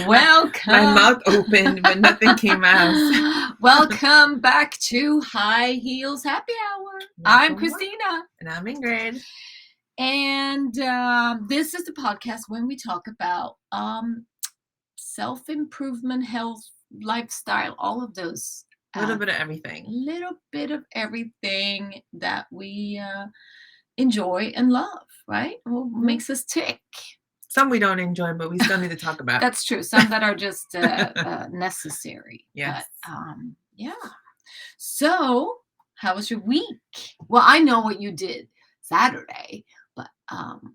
Welcome. My mouth opened, but nothing came out. Welcome back to High Heels Happy Hour. I'm Christina. And I'm Ingrid. And this is the podcast when we talk about self-improvement, health, lifestyle, all of those. A little bit of everything. Little bit of everything that we enjoy and love, right? What makes us tick. Some we don't enjoy, but we still need to talk about. That's true. Some that are just necessary. Yes. But, yeah. So, how was your week? Well, I know what you did Saturday, but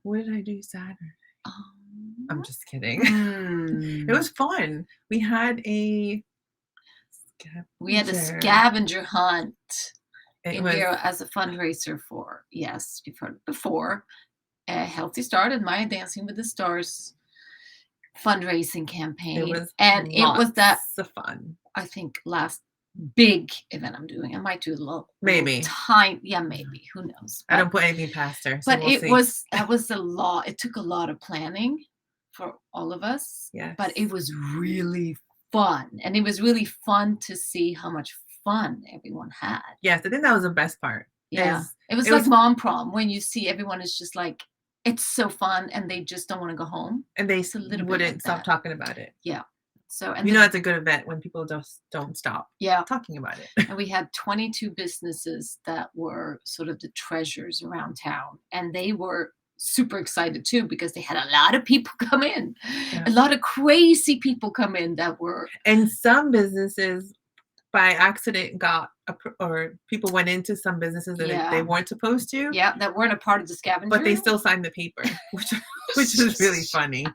what did I do Saturday? I'm just kidding. It was fun. We had a scavenger hunt here as a fundraiser for, yes, you've heard it before, a Healthy Start and my Dancing with the Stars fundraising campaign. It was the fun. I think last big event I'm doing. I might do a little time. Yeah, maybe. Who knows? But I don't put anything past her. So but that was a lot. It took a lot of planning for all of us. Yes. But it was really fun. And it was really fun to see how much fun everyone had. Yes, I think that was the best part. Yeah. It was like mom prom when you see everyone is just like, it's so fun and they just don't want to go home. And they wouldn't stop talking about it. Yeah. So it's a good event when people just don't stop talking about it. And we had 22 businesses that were sort of the treasures around town. And they were super excited too because they had a lot of people come in. Yeah. A lot of crazy people come in that were. And some businesses by accident or people went into some businesses that they weren't supposed to. Yeah, that weren't a part of the scavenger. But they still signed the paper, which is really funny.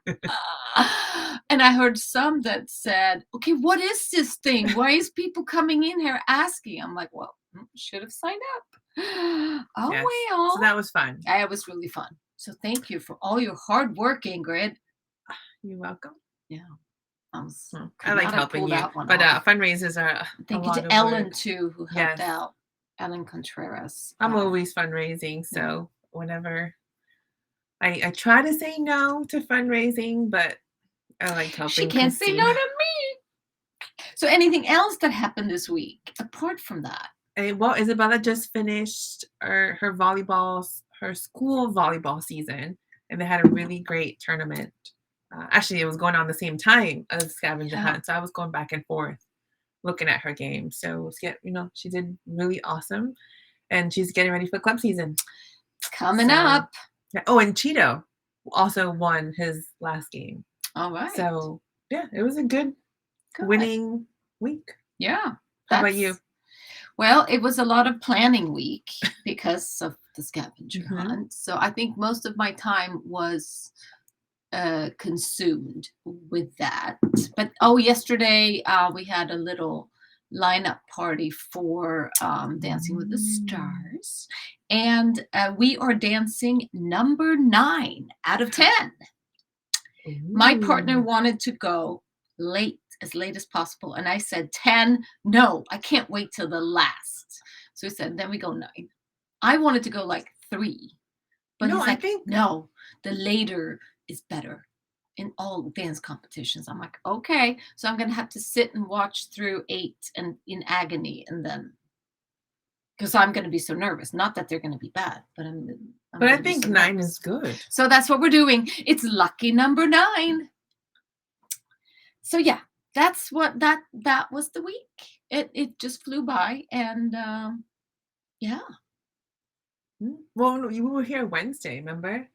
And I heard some that said, okay, what is this thing? Why is people coming in here asking? I'm like, well, should have signed up. Oh, yes. Well. So that was fun. It was really fun. So thank you for all your hard work, Ingrid. You're welcome. Yeah. I like helping you. But fundraisers are thank you to Ellen, too, who helped out. Ellen Contreras. I'm always fundraising. So whenever I try to say no to fundraising, but I like helping. She can't say no to me. So anything else that happened this week apart from that? Well, Isabella just finished her school volleyball season, and they had a really great tournament. Actually, it was going on the same time as scavenger hunt, so I was going back and forth looking at her game. So she did really awesome, and she's getting ready for club season. It's coming up. Yeah. Oh, and Cheeto also won his last game. All right. So yeah, it was a good winning week. Yeah. How about you? Well, it was a lot of planning week because of the scavenger hunt. So I think most of my time was consumed with that. But yesterday we had a little lineup party for Dancing with the Stars, and we are dancing number 9 out of 10. Ooh. My partner wanted to go as late as possible, and I said 10. No, I can't wait till the last. So he said, then we go 9. I wanted to go like 3, but he's like, no, the later is better in all dance competitions. I'm like, okay, so I'm gonna have to sit and watch through 8 and in agony, and then because I'm gonna be so nervous. Not that they're gonna be bad, but but I think 9 is good. So that's what we're doing. It's lucky number 9. So yeah, that's what that was the week. It just flew by, and yeah. Well, you were here Wednesday, remember?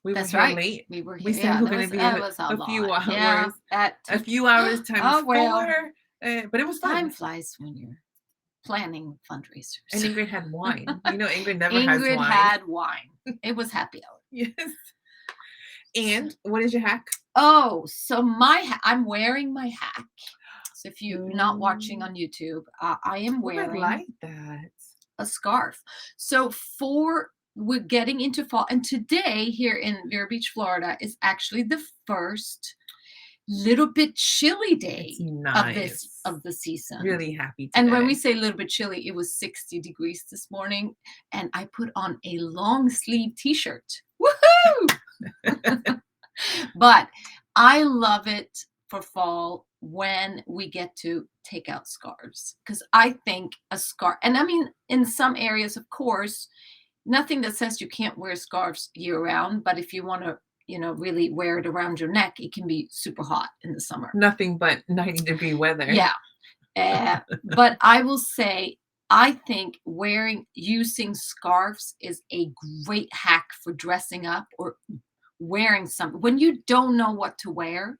That's right. Late. We were here. We said we were going to be a few hours. Yeah, a few hours times 4. But it was fun. Time flies when you're planning fundraisers. And Ingrid had wine. Ingrid never has wine. Ingrid had wine. It was happy hour. Yes. And what is your hack? Oh, so I'm wearing my hack. So if you're not watching on YouTube, I am wearing a scarf. So we're getting into fall, and today here in Vero Beach, Florida, is actually the first little bit chilly day of the season. Really happy today. And when we say a little bit chilly, it was 60 degrees this morning, and I put on a long sleeve t-shirt. Woohoo! But I love it for fall when we get to take out scarves because I think a scarf, and I mean, in some areas, of course, nothing that says you can't wear scarves year round, but if you want to, really wear it around your neck, it can be super hot in the summer. Nothing but 90-degree weather. Yeah. But I will say, I think using scarves is a great hack for dressing up or wearing something. When you don't know what to wear,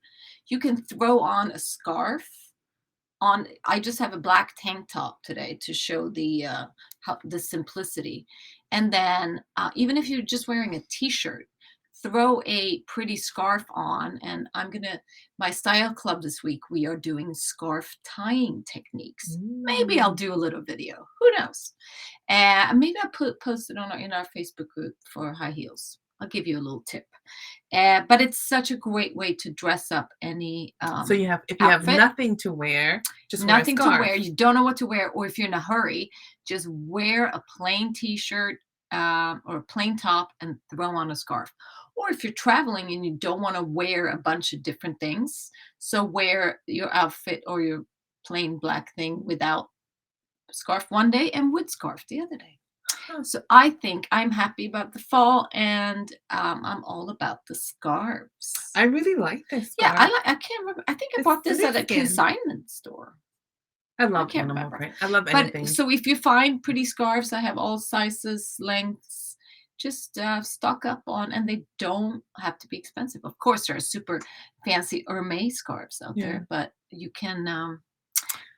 you can throw on a scarf. I just have a black tank top today to show the simplicity. And then even if you're just wearing a t-shirt, throw a pretty scarf on. And my style club this week, we are doing scarf tying techniques. Maybe I'll do a little video. Who knows? Maybe I'll post it in our Facebook group for high heels. I'll give you a little tip. But it's such a great way to dress up any So if you outfit. have nothing to wear, just nothing wear a to scarf. wear, you don't know what to wear, or if you're in a hurry, just wear a plain t-shirt or a plain top and throw on a scarf. Or if you're traveling and you don't want to wear a bunch of different things, so wear your outfit or your plain black thing without scarf one day and with scarf the other day. So I think I'm happy about the fall, and I'm all about the scarves. I really like this scarf. Yeah, I can't remember. I think I bought this at a consignment store. I love animal print. I love anything. So if you find pretty scarves, I have all sizes, lengths. Just stock up on, and they don't have to be expensive. Of course, there are super fancy Hermes scarves out there, but you can.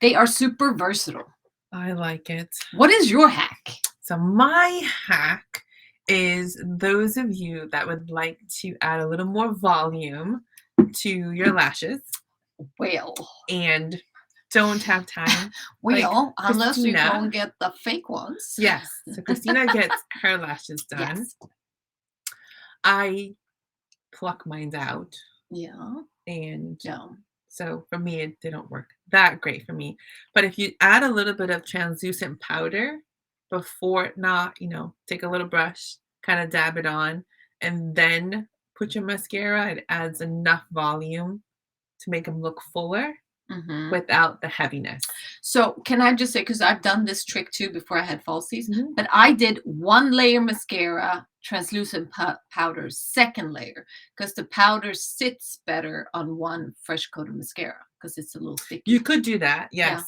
They are super versatile. I like it. What is your hack? So my hack is those of you that would like to add a little more volume to your lashes. Well. And don't have time. Well, unless you go and get the fake ones. Yes. So Christina gets her lashes done. Yes. I pluck mine out. Yeah. And so for me, it didn't work that great for me. But if you add a little bit of translucent powder before, take a little brush, kind of dab it on, and then put your mascara, it adds enough volume to make them look fuller. Without the heaviness. So can I just say, because I've done this trick too before I had falsies, but I did 1 layer mascara, translucent powder, 2nd layer, because the powder sits better on one fresh coat of mascara because it's a little thick. You could do that, yes. Yeah.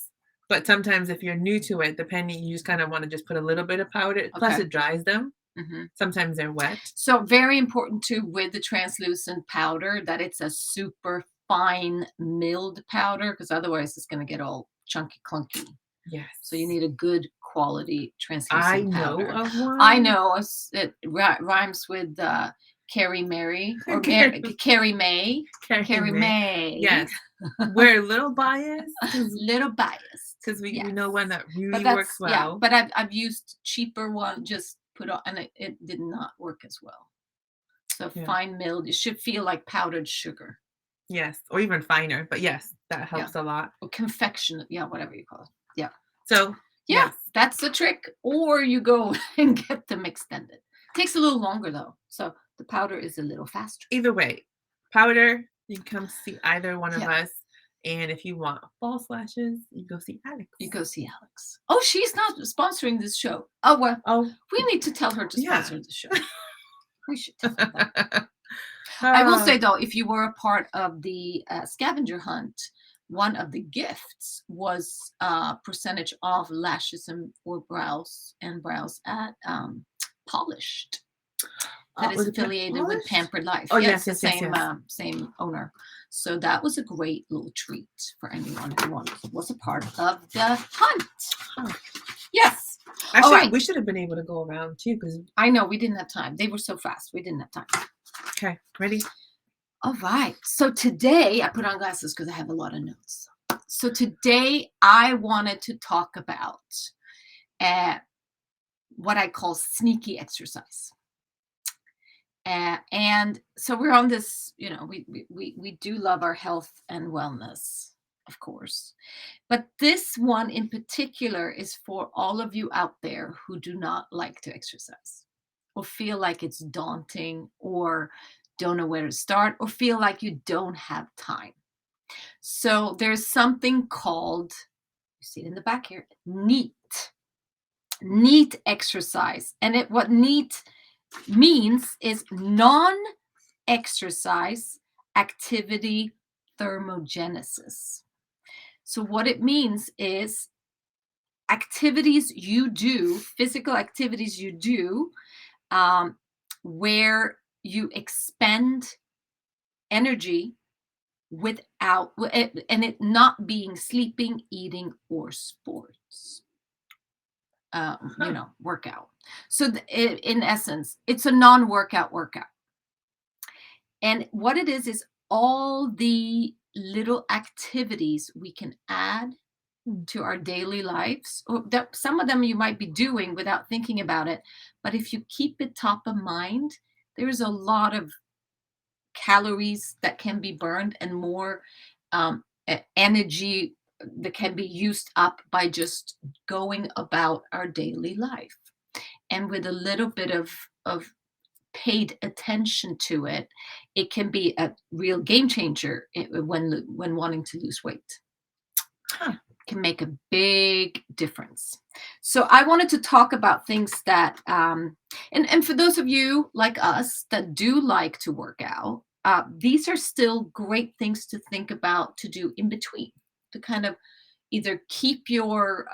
But sometimes if you're new to it, you just kind of want to just put a little bit of powder. Okay. Plus it dries them. Sometimes they're wet. So very important too with the translucent powder that it's a super fine milled powder, because otherwise it's going to get all chunky clunky. Yes. So you need a good quality translucent powder. I know of one. I know it rhymes with Carrie Mary or Carrie May. Carrie May. Yes. We're a little biased. Little biased. Because we know one that really works well. Yeah, but I've used cheaper one, just put on, and it did not work as well. So fine milled, it should feel like powdered sugar. Yes, or even finer, but yes, that helps a lot. Or confection, whatever you call it. Yeah. So that's the trick. Or you go and get them extended. Takes a little longer though, so the powder is a little faster. Either way, powder, you can come see either one of us. And if you want false lashes, you go see Alex. Oh, she's not sponsoring this show. Oh well. Oh, we need to tell her to sponsor the show. We should tell her that. I will say though, if you were a part of the scavenger hunt, one of the gifts was percentage off lashes or brows at Polished. That is affiliated with Pampered Life. Oh yes, the same owner. So that was a great little treat for anyone who was a part of the hunt. Oh. Yes. Actually, we should have been able to go around too, because I know we didn't have time. They were so fast. We didn't have time. Okay, ready? All right. So today, I put on glasses because I have a lot of notes. So today, I wanted to talk about what I call sneaky exercise. And so we're on this, we do love our health and wellness, of course. But this one in particular is for all of you out there who do not like to exercise or feel like it's daunting or don't know where to start, or feel like you don't have time. So there's something called, you see it in the back here, NEAT exercise. And what NEAT means is non-exercise activity thermogenesis. So what it means is activities you do, physical activities you do, where you expend energy without, and it not being sleeping, eating, or sports. Workout. So in essence, it's a non-workout workout. And what it is all the little activities we can add to our daily lives. Or that some of them you might be doing without thinking about it, but if you keep it top of mind, there's a lot of calories that can be burned and more energy that can be used up by just going about our daily life. And with a little bit of paid attention to it, it can be a real game changer when wanting to lose weight. Huh. Can make a big difference. So I wanted to talk about things that, and for those of you like us that do like to work out, these are still great things to think about to do in between, to kind of either keep your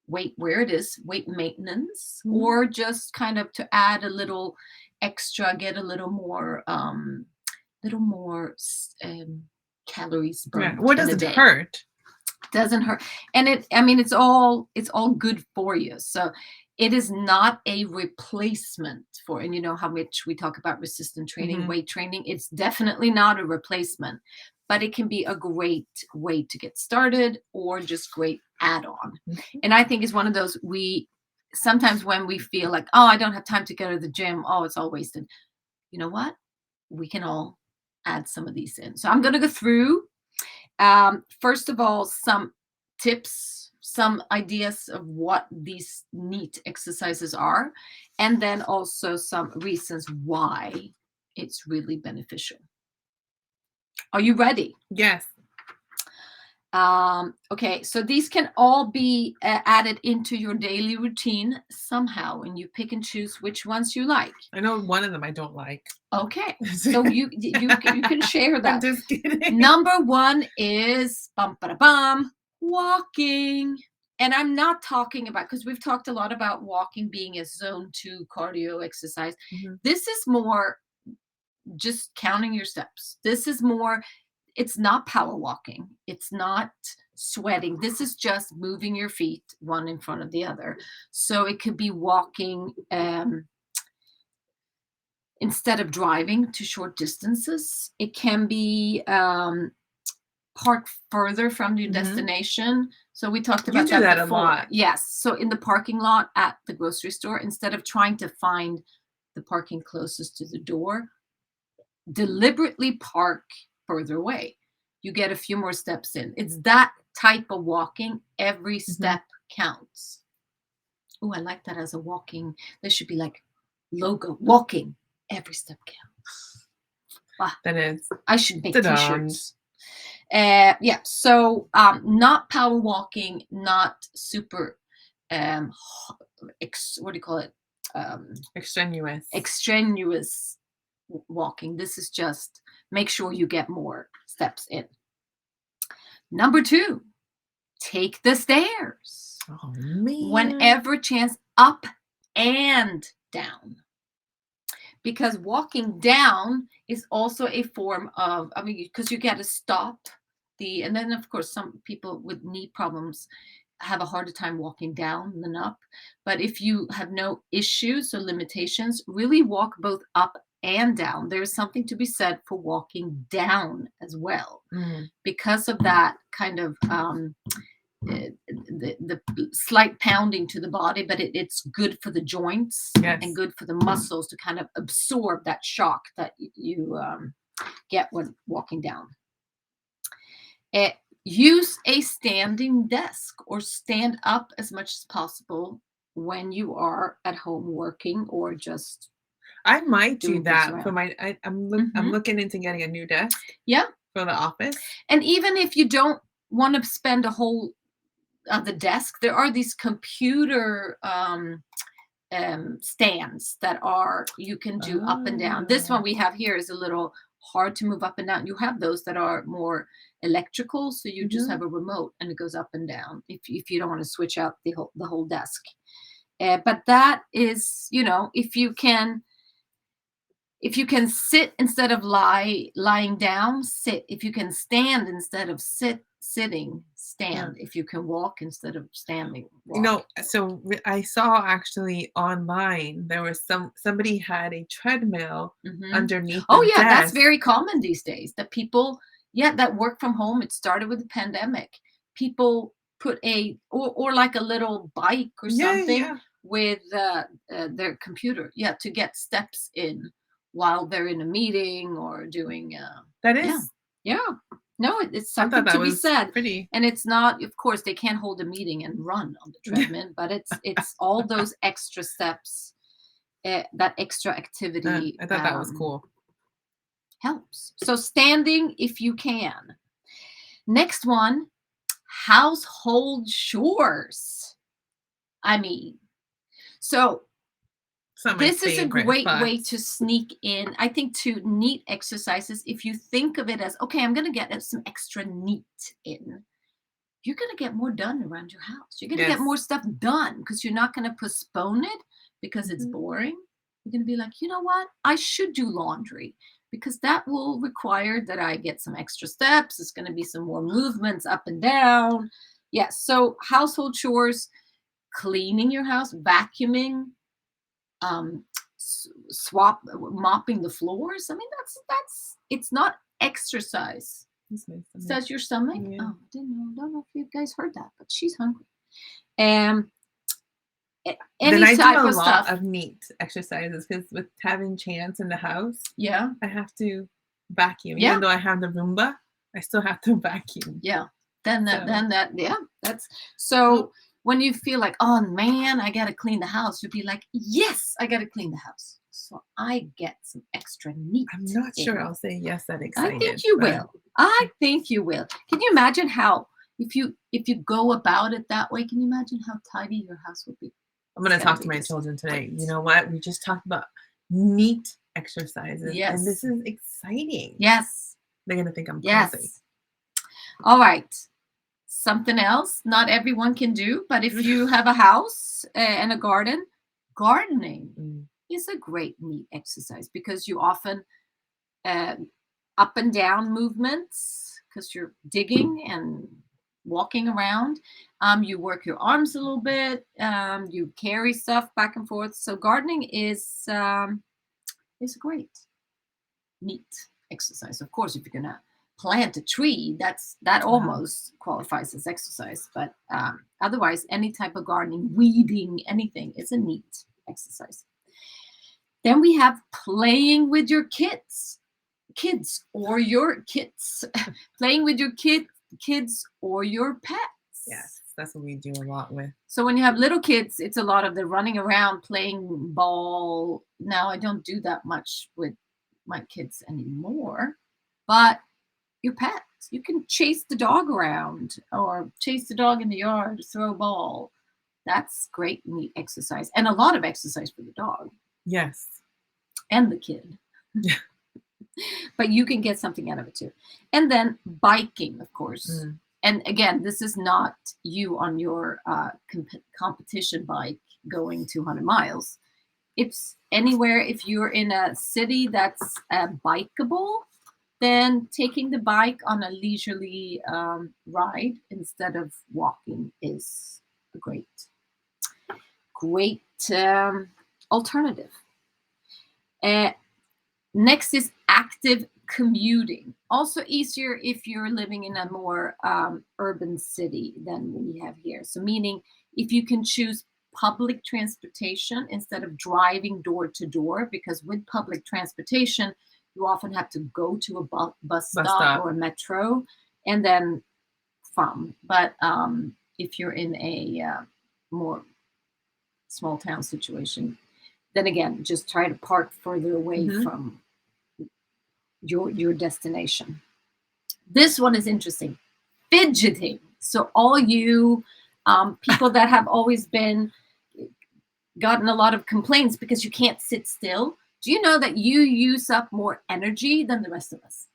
weight where it is, weight maintenance, or just kind of to add a little extra, get a little more calories burned. Yeah. What doesn't hurt? Doesn't hurt. And it's all good for you. So it is not a replacement for, and you know how much we talk about resistant training, weight training. It's definitely not a replacement, but it can be a great way to get started, or just great add-on. And I think it's one of those, we sometimes when we feel like, oh, I don't have time to go to the gym, oh, it's all wasted. You know what? We can all add some of these in. So I'm going to go through, first of all, some tips, some ideas of what these NEAT exercises are, and then also some reasons why it's really beneficial. Are you ready? Yes. Okay, so these can all be added into your daily routine somehow, and you pick and choose which ones you like. I know one of them I don't like. Okay, so you can share that. I'm just kidding. Number one is walking. And I'm not talking about, because we've talked a lot about walking being a zone 2 cardio exercise. This is more just counting your steps. This is more, it's not power walking. It's not sweating. This is just moving your feet one in front of the other. So it could be walking instead of driving to short distances. It can be park further from your destination. So we talked about that before. A lot. Yes. So in the parking lot at the grocery store, instead of trying to find the parking closest to the door, deliberately park further away. You get a few more steps in. It's that type of walking. Every step counts. Oh, I like that as a walking. There should be like logo, walking. Every step counts. That is. I should make t-shirts. Yeah. So not power walking, not super what do you call it? Extraneous walking. This is just make sure you get more steps in. Number 2, take the stairs. Oh man. Whenever chance, up and down. Because walking down is also a form of, because you got to stop and then of course some people with knee problems have a harder time walking down than up. But if you have no issues or limitations, really walk both up and down. There's something to be said for walking down as well, because of that kind of the slight pounding to the body, but it's good for the joints and good for the muscles to kind of absorb that shock that you get when walking down. Use a standing desk or stand up as much as possible when you are at home working, or just I might do doing things that for around. my I'm Hmm. looking into getting a new desk Yeah. for the office. And even if you don't want to spend a whole the desk, there are these computer stands that are you can do up and down. This one Oh. we have here is a little hard to move up and down. You have those that are more electrical, so you just Mhm. have a remote and it goes up and down if you don't want to switch out the whole desk. But that is, if you can sit instead of lying down, sit. If you can stand instead of sitting, Yeah. stand. If you can walk instead of standing, You walk. know, so I saw actually online there was somebody had a treadmill Mhm. underneath the Oh, yeah, that's desk. very common these days that people that work from home. It started with the pandemic. People put or like a little bike or Yeah, something yeah. with, their computer, yeah, to get steps in while they're in a meeting or doing, That yeah. is Yeah. No, it's I thought something to that be was said, pretty. and it's not of course, they can't hold a meeting and run on the treadmill, but it's all those extra steps, that extra activity, I thought that was cool. helps. So standing if you can. Next one, household chores. I mean, so It's not my this is a favorite, great but way to sneak in, I think, to neat exercises. If you think of it as, okay, I'm going to get some extra neat in, you're going to get more done around your house. You're going to get more yes. stuff done because you're not going to postpone it because it's Mhm. boring. You're going to be like, you know what? I should do laundry because that will require that I get some extra steps. It's going to be some more movements up and down. Yes. So, household chores, cleaning your house, vacuuming, um, mopping the floors. I mean, it's not exercise. That's my Is stomach. that your stomach? Yeah. Oh, I didn't know. Don't know if you guys heard that, but she's hungry. Um, Then any I do type a of lot stuff. of neat exercises because with having chance in the house, Yeah, I have to vacuum. yeah, Even though I have the Roomba, I still have to vacuum. yeah. Then So, that, yeah. That's oh, so. When you feel like, oh man, I gotta clean the house, you'll be like, yes, I gotta clean the house. So I get some extra neat I'm not sure in. I'll say yes that I think excited, you but will. I think you will. Can you imagine how if you go about it that way? Can you imagine how tidy your house would be? I'm It's gonna gonna talk to be my just children today. You great. know what? We just talked about neat exercises, and this Yes. is exciting. Yes. They're gonna think I'm crazy. Yes. All right. Something else not everyone can do, but if you have a house and a garden, gardening Mm. is a great neat exercise because you often uh, up and down movements because you're digging and walking around. You work your arms a little bit. You carry stuff back and forth. So gardening is a great neat exercise. Of course, if you're gonna plant a tree, that Wow. almost qualifies as exercise. But otherwise, any type of gardening, weeding, anything is a neat exercise. Then we have playing with your kids or your kids, playing with your kids or your pets. Yes, that's what we do a lot with. So when you have little kids, it's a lot of the running around playing ball. Now I don't do that much with my kids anymore, but your pets, you can chase the dog around or chase the dog in the yard, throw a ball. That's great, neat exercise, and a lot of exercise for the dog Yes. and the kid. But you can get something out of it too. And then biking, of course. Mm. And again, this is not you on your competition bike going 200 miles. It's anywhere. If you're in a city that's bikeable, then taking the bike on a leisurely ride instead of walking is a great alternative. Uh, Next is active commuting. Also easier if you're living in a more urban city than we have here. So meaning if you can choose public transportation instead of driving door to door, because with public transportation, you often have to go to a bus Bus stop stop. or a metro and then from. But if you're in a more small town situation, then again, just try to park further away Mhm. from your destination. This one is interesting. Fidgeting. So all you people that have always been gotten a lot of complaints because you can't sit still. Do you know that you use up more energy than the rest of us?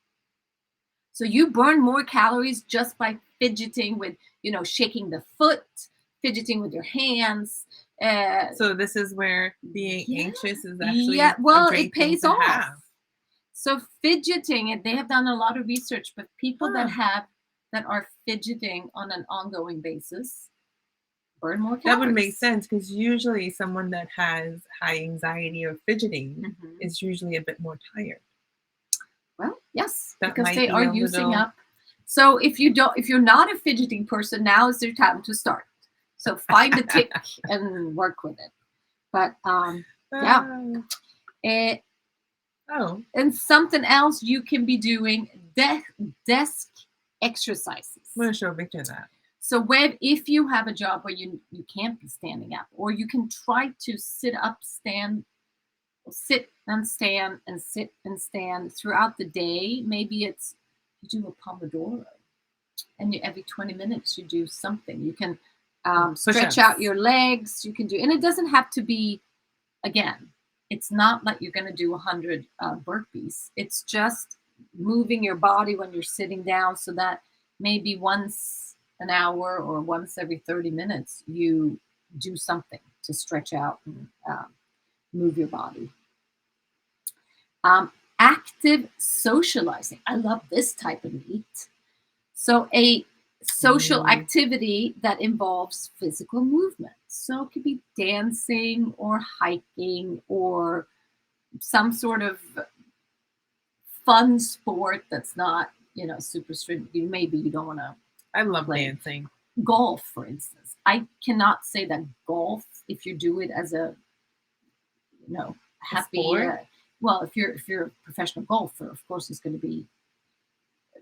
So you burn more calories just by fidgeting with, shaking the foot, fidgeting with your hands. So this is where being Yeah, anxious is yeah. actually a Well, it great thing pays to off. have. So fidgeting, and they have done a lot of research, but people Huh. that are fidgeting on an ongoing basis burn more That would make calories. sense because usually someone that has high anxiety or fidgeting Mhm. is usually a bit more tired. Well, yes, That because might they be are a using little. up. So if you're not a fidgeting person, now is your time to start. So find a tick and work with it. But yeah, Oh. Eh, Oh. and something else you can be doing desk exercises. I'm gonna show Victor that. So if you have a job where you can't be standing up, or you can try to sit up, sit and stand and sit and stand throughout the day. Maybe it's you do a pomodoro, and every 20 minutes you do something. You can stretch Push-ups. out your legs. You can do, and it doesn't have to be, again, it's not like you're going to do 100 burpees. It's just moving your body when you're sitting down, so that maybe once an hour or once every 30 minutes you do something to stretch out and move your body. Active socializing. I love this type of meat. So a social Mm. activity that involves physical movement. So it could be dancing or hiking or some sort of fun sport that's not, super strict. Maybe you don't want to I love play dancing. golf, for instance. I cannot say that golf, if you do it as a, A happy, sport? well, if you're a professional golfer, of course it's going to be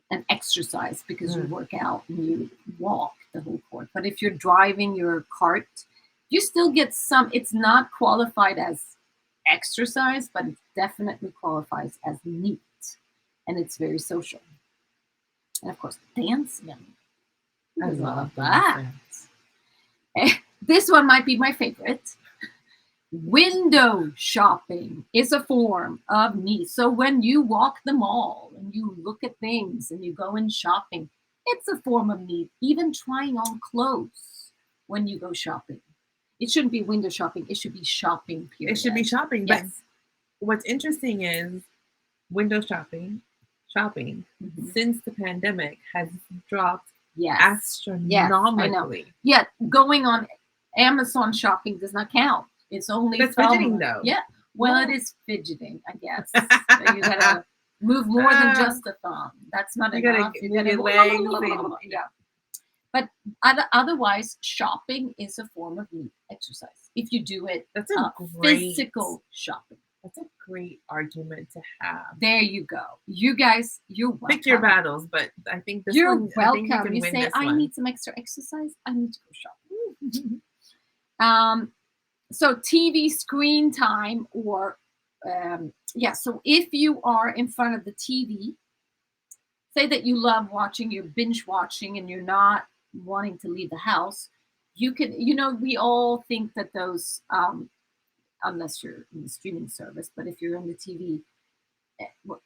an exercise because you Mm. work out and you walk the whole course. But if you're driving your cart, you still get some. It's not qualified as exercise, but it definitely qualifies as neat, and it's very social. And of course, dancing. I I love love that. dancing. This one might be my favorite. Window shopping is a form of need. So when you walk the mall and you look at things and you go in shopping, it's a form of need. Even trying on clothes when you go shopping. It shouldn't be window shopping. It should be shopping, It period. should be shopping, but Yes. what's interesting is window shopping Mhm. since the pandemic has dropped Yes. Yes, I know. astronomically. Yeah, going on Amazon shopping does not count. It's only That's fidgeting though. Yeah, well, it Yeah. is fidgeting, I guess. So you gotta move more than just the thumb. That's not You gotta enough. You move gotta your legs and yeah. But otherwise, shopping is a form of neat exercise. If you do it, that's a great physical shopping. that's a great argument to have. There you go. You guys, you're welcome. Pick your battles, but I think this You're one. welcome. I think you can win say, this I one. need some extra exercise. I need to go shopping. So TV screen time, or so if you are in front of the TV, say that you love watching, you're binge watching and you're not wanting to leave the house, you can, we all think that those, unless you're in the streaming service, but if you're in the TV,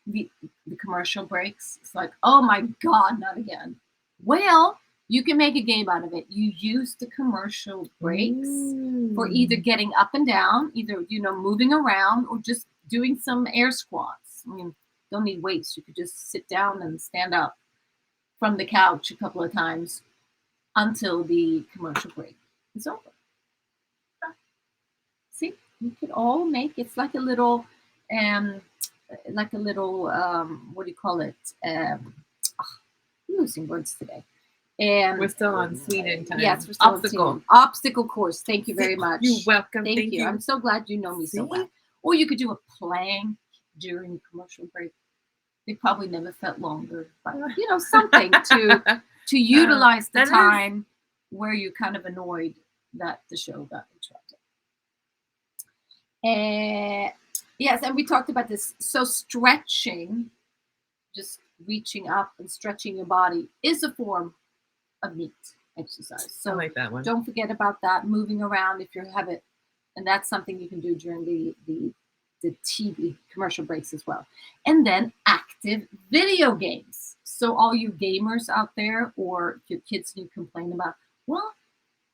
the commercial breaks, it's like, oh my God, not again. Well, you can make a game out of it. You use the commercial breaks for either getting up and down, either, moving around, or just doing some air squats. I mean, don't need weights. You could just sit down and stand up from the couch a couple of times until the commercial break is over. See, you could all make, it's like a little, um, what do you call it? I'm losing words today. And we're still on Sweden time. Yes, we're still obstacle. Obstacle course. Thank you very much. You're welcome. Thank you. I'm so glad you know me so well. Or you could do a plank during commercial break. They probably never felt longer, but something to utilize the time where you're kind of annoyed that the show got interrupted. Yes, and we talked about this. So stretching, just reaching up and stretching your body, is a form of NEAT exercise. I So like that one. don't forget about that. Moving around if you have it, and that's something you can do during the TV commercial breaks as well. And then active video games. So all you gamers out there, or your kids you complain about, well,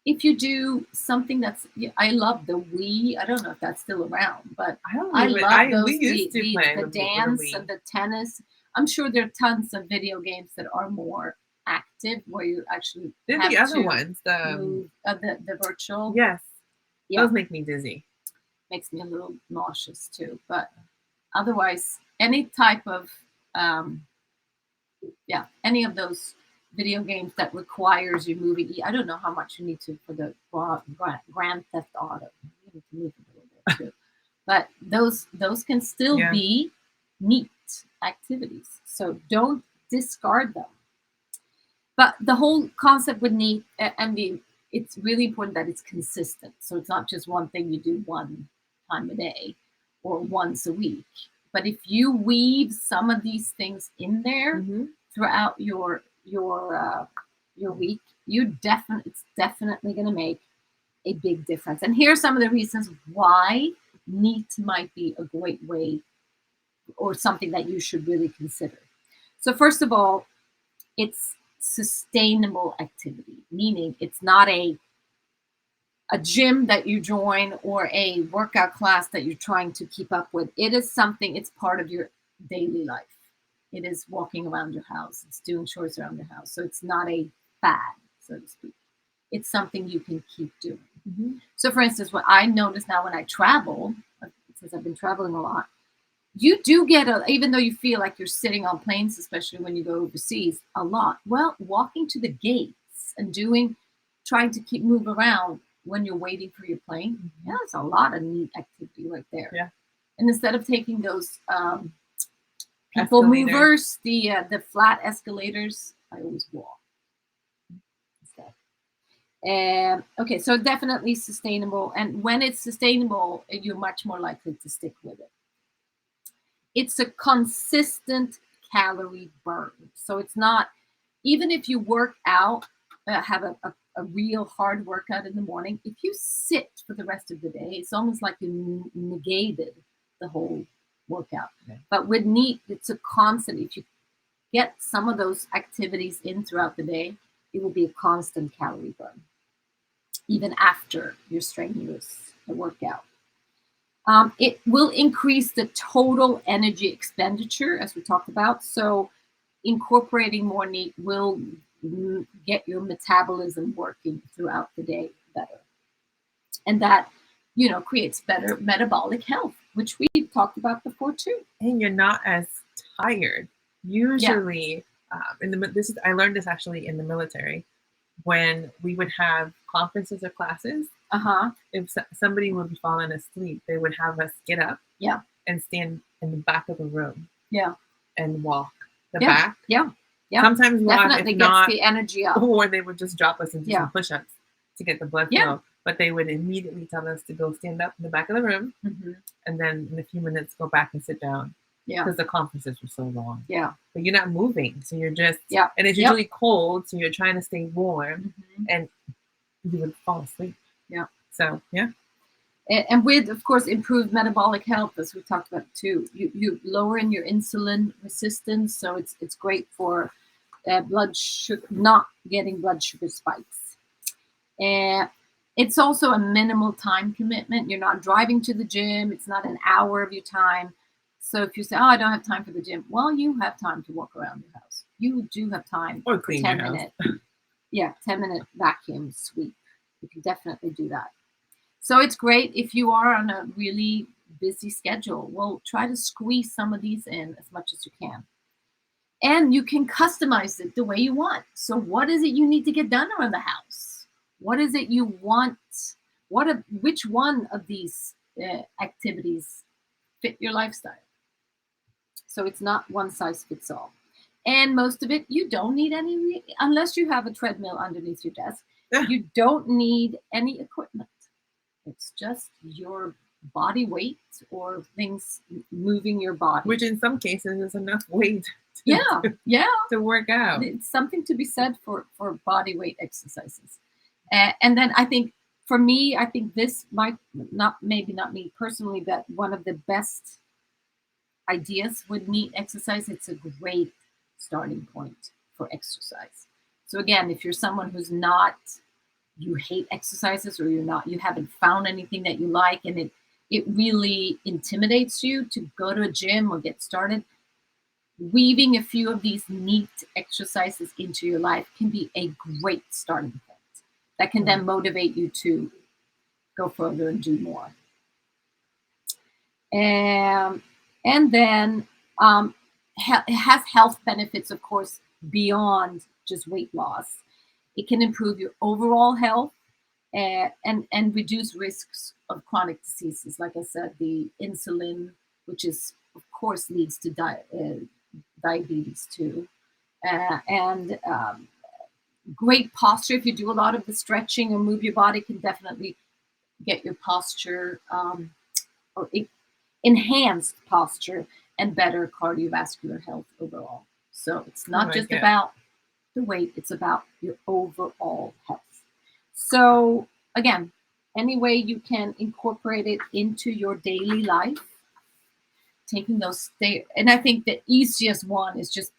if you do something that's, I love the Wii. I don't know if that's still around, but I don't I even. love those We used to play the with the dance Wii. and the tennis. I'm sure there are tons of video games that are more active where you actually Then have the other to ones, move the virtual. yes, Yeah, those make me dizzy. makes me a little nauseous too. But otherwise, any type of um, any of those video games that requires you moving. I don't know how much you need to for the Grand Theft Auto. You need to move a little bit too, but those can still Yeah. be neat activities. So don't discard them. But the whole concept with neat it's really important that it's consistent. So it's not just one thing you do one time a day or once a week. But if you weave some of these things in there Mm-hmm. throughout your week, it's definitely going to make a big difference. And here are some of the reasons why neat might be a great way or something that you should really consider. So first of all, it's sustainable activity, meaning it's not a gym that you join or a workout class that you're trying to keep up with. It is something, it's part of your daily life. It is walking around your house, it's doing chores around your house. So it's not a fad, so to speak. It's something you can keep doing. Mm-hmm. So, for instance, what I notice now when I travel, since I've been traveling a lot, you do get even though you feel like you're sitting on planes, especially when you go overseas a lot. Well, walking to the gates and trying to move around when you're waiting for your plane, Mm-hmm. yeah, it's a lot of neat activity right there. Yeah. And instead of taking those people movers, the flat escalators, I always walk instead. Okay, so definitely sustainable. And when it's sustainable, you're much more likely to stick with it. It's a consistent calorie burn. So it's not, even if you work out, have a real hard workout in the morning, if you sit for the rest of the day, it's almost like you negated the whole workout. Okay. But with NEAT, it's a constant. If you get some of those activities in throughout the day, it will be a constant calorie burn, even after your strenuous workout. It will increase the total energy expenditure, as we talked about. So incorporating more NEAT will get your metabolism working throughout the day better. And that, creates better metabolic health, which we've talked about before too. And you're not as tired. Usually, I learned this actually in the military, when we would have conferences or classes. If somebody would be falling asleep, they would have us get up, and stand in the back of the room, and walk the back. Sometimes definitely gets the energy up, or they would just drop us and do some push-ups to get the blood flow. But they would immediately tell us to go stand up in the back of the room, and then in a few minutes go back and sit down. Because the conferences were so long. But you're not moving, so you're just and it's usually cold, so you're trying to stay warm, and you would fall asleep. So and with, of course, improved metabolic health, as we talked about too, you lowering your insulin resistance, so it's great for blood sugar, not getting blood sugar spikes. And it's also a minimal time commitment. You're not driving to the gym. It's not an hour of your time. So if you say, "Oh, I don't have time for the gym," well, you have time to walk around your house. You do have time or clean for 10-minute, 10-minute vacuum sweep. You can definitely do that. So it's great if you are on a really busy schedule. Well, try to squeeze some of these in as much as you can. And you can customize it the way you want. So what is it you need to get done around the house? What is it you want? Which one of these activities fit your lifestyle? So it's not one size fits all. And most of it, you don't need any, unless you have a treadmill underneath your desk. You don't need any equipment. It's just your body weight or things moving your body. Which in some cases is enough weight Yeah, yeah. to work out. It's something to be said for body weight exercises. And then I think for me, I think this might not, maybe not me personally, but one of the best ideas with NEAT exercise. It's a great starting point for exercise. So again, if you're someone who's not, you hate exercises, or you haven't found anything that you like, and it really intimidates you to go to a gym or get started, weaving a few of these NEAT exercises into your life can be a great starting point that can then motivate you to go further and do more. And then it has health benefits, of course, beyond just weight loss. It can improve your overall health and reduce risks of chronic diseases. Like I said, the insulin, which is, of course, leads to diabetes too. And great posture. If you do a lot of the stretching or move your body, can definitely get your posture or enhanced posture and better cardiovascular health overall. So it's not just about the weight, it's about your overall health. So again, any way you can incorporate it into your daily life, taking those stairs. And I think the easiest one is just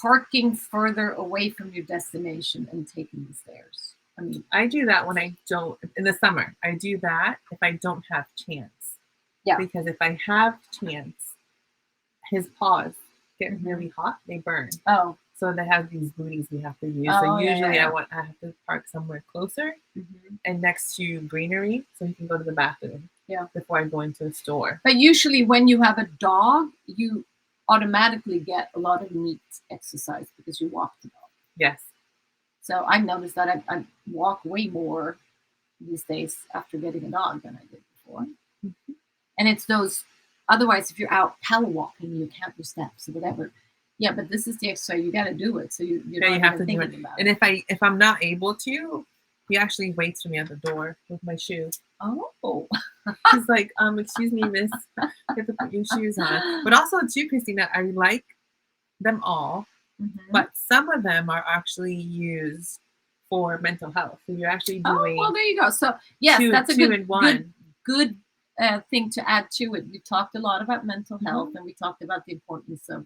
parking further away from your destination and taking the stairs. I mean, I do that when I don't, in the summer, I do that if I don't have chance. Yeah. Because if I have chance, his paws get really hot, they burn. Oh. So they have these booties we have to use. Oh, so usually yeah. I have to park somewhere closer and next to greenery so you can go to the bathroom before I go into a store. But usually when you have a dog, you automatically get a lot of NEAT exercise because you walk the dog. Yes. So I've noticed that I walk way more these days after getting a dog than I did before. And it's those, otherwise, if you're out power walking, you count your steps or whatever. Yeah, but this is the exercise. You got to do it. So you have to do it. And if I'm not able to, he actually waits for me at the door with my shoe. Oh. He's like, excuse me, miss, you have to put your shoes on. But also too, Christina, I like them all, but some of them are actually used for mental health. So you're actually doing. Oh, well, there you go. So yes, that's a good thing to add to it. We talked a lot about mental health, and we talked about the importance of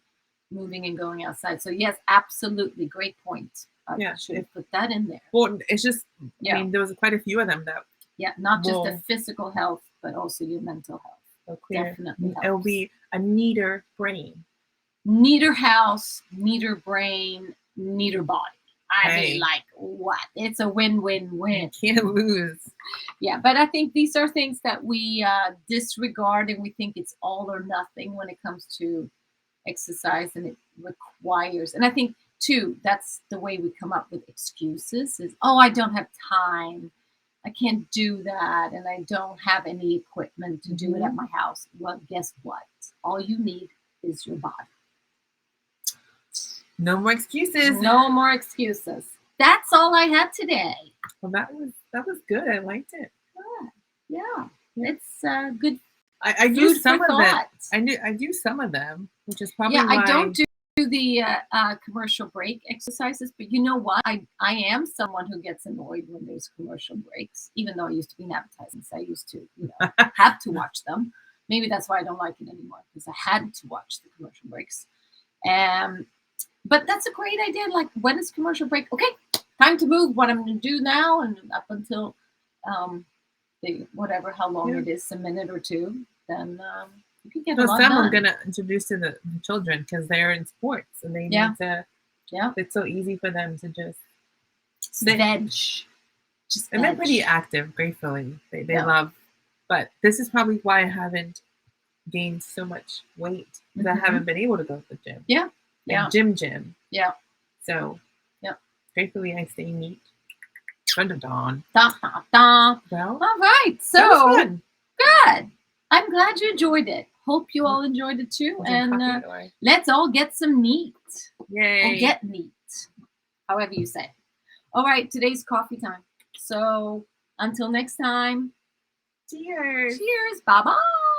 moving and going outside. So yes, absolutely, great point. I should have put that in there. Well, it's just, I mean, there was quite a few of them that. Yeah, not just the physical health, but also your mental health. So definitely helps. It'll be a neater brain. Neater house, neater brain, neater body. I mean, like, what? It's a win-win-win. You can't lose. Yeah, but I think these are things that we disregard, and we think it's all or nothing when it comes to exercise, and it requires. And I think, too, that's the way we come up with excuses is, oh, I don't have time. I can't do that, and I don't have any equipment to do it at my house. Well, guess what? All you need is your body. No more excuses. No more excuses. That's all I had today. Well, that was good. I liked it. Yeah. It's good. I do some of them. I do some of them, which is probably why I don't do the commercial break exercises, but you know what? I am someone who gets annoyed when there's commercial breaks, even though I used to be in advertising, so I used to, have to watch them. Maybe that's why I don't like it anymore, because I had to watch the commercial breaks. But that's a great idea. Like, when is commercial break? Okay, time to move. What I'm going to do now, and up until whatever, how long it is, a minute or two, then you can get a lot done. I'm going to introduce to the children because they're in sports and they need to. Yeah, it's so easy for them to just veg. And they're pretty active, gratefully. They love. But this is probably why I haven't gained so much weight, because I haven't been able to go to the gym. Yeah. Gym. Yeah. So, gratefully I stay neat. Dun, dun. Well, all right. So, good. I'm glad you enjoyed it. Hope you all enjoyed it too. And let's all get some NEAT. Yay. Or get NEAT. However you say it. All right. Today's coffee time. So, until next time, Cheers. Cheers. Bye-bye.